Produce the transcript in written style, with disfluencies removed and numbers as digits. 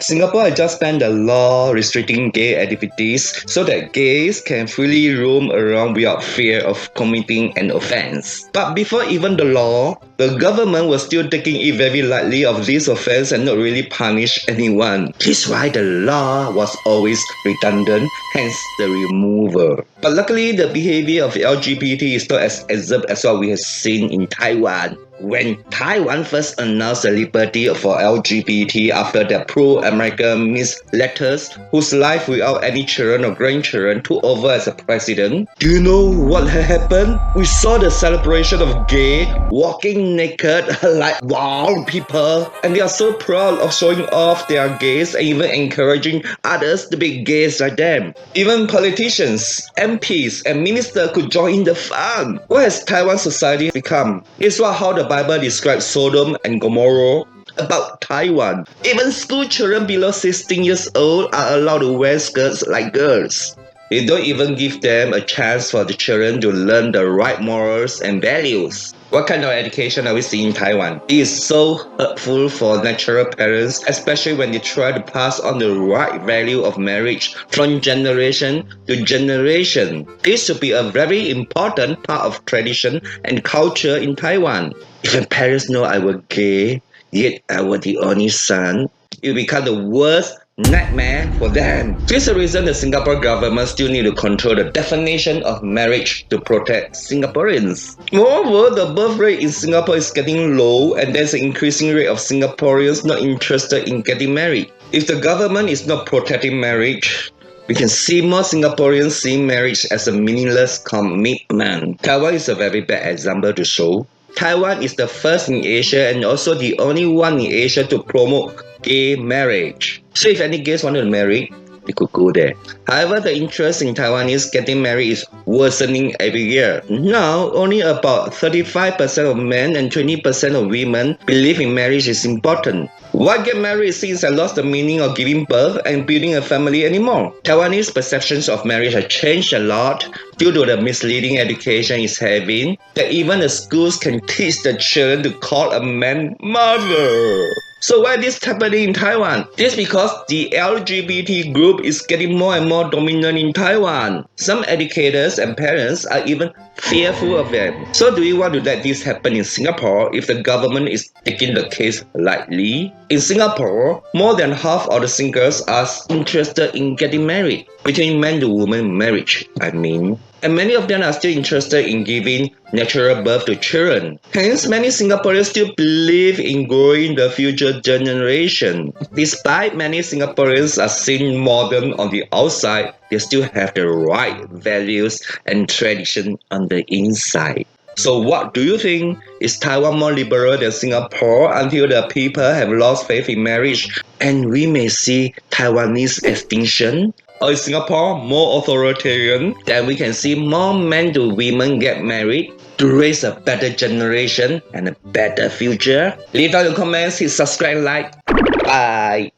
Singapore has just passed a law restricting gay activities so that gays can freely roam around without fear of committing an offense. But before even the law, the government was still taking it very lightly of this offense and not really punish anyone. This is why the law was always redundant, hence the removal. But luckily, the behavior of LGBT is not as extreme as what we have seen in Taiwan. When Taiwan first announced the liberty for LGBT after their pro-American Miss Letters, whose life without any children or grandchildren took over as a president, do you know what had happened? We saw the celebration of gay walking naked like wild people, and they are so proud of showing off their gays and even encouraging others to be gays like them. Even politicians, MPs, and ministers could join in the fun. What has Taiwan society become? It's how the Bible describes Sodom and Gomorrah about Taiwan. Even school children below 16 years old are allowed to wear skirts like girls. They don't even give them a chance for the children to learn the right morals and values. What kind of education are we seeing in Taiwan? It is so hurtful for natural parents, especially when they try to pass on the right value of marriage from generation to generation. This should be a very important part of tradition and culture in Taiwan. If my parents know I was gay, yet I was the only son, it will become the worst nightmare for them. This is the reason the Singapore government still need to control the definition of marriage to protect Singaporeans. Moreover, the birth rate in Singapore is getting low and there's an increasing rate of Singaporeans not interested in getting married. If the government is not protecting marriage, we can see more Singaporeans seeing marriage as a meaningless commitment. Taiwan is a very bad example to show. Taiwan is the first in Asia and also the only one in Asia to promote gay marriage. So if any gays wanted to marry, they could go there. However, the interest in Taiwanese getting married is worsening every year. Now, only about 35% of men and 20% of women believe in marriage is important. Why get married since I lost the meaning of giving birth and building a family anymore? Taiwanese perceptions of marriage have changed a lot due to the misleading education it's having, that even the schools can teach the children to call a man mother. So why is this happening in Taiwan? This is because the LGBT group is getting more and more dominant in Taiwan. Some educators and parents are even fearful of them. So do we want to let this happen in Singapore if the government is taking the case lightly? In Singapore, more than half of the singles are interested in getting married. Between man to woman marriage, I mean. And many of them are still interested in giving natural birth to children. Hence, many Singaporeans still believe in growing the future generation. Despite many Singaporeans are seen modern on the outside, they still have the right values and tradition on the inside. So what do you think? Is Taiwan more liberal than Singapore until the people have lost faith in marriage and we may see Taiwanese extinction? Or is Singapore more authoritarian that we can see more men to women get married to raise a better generation and a better future? Leave down your comments, hit subscribe, like. Bye.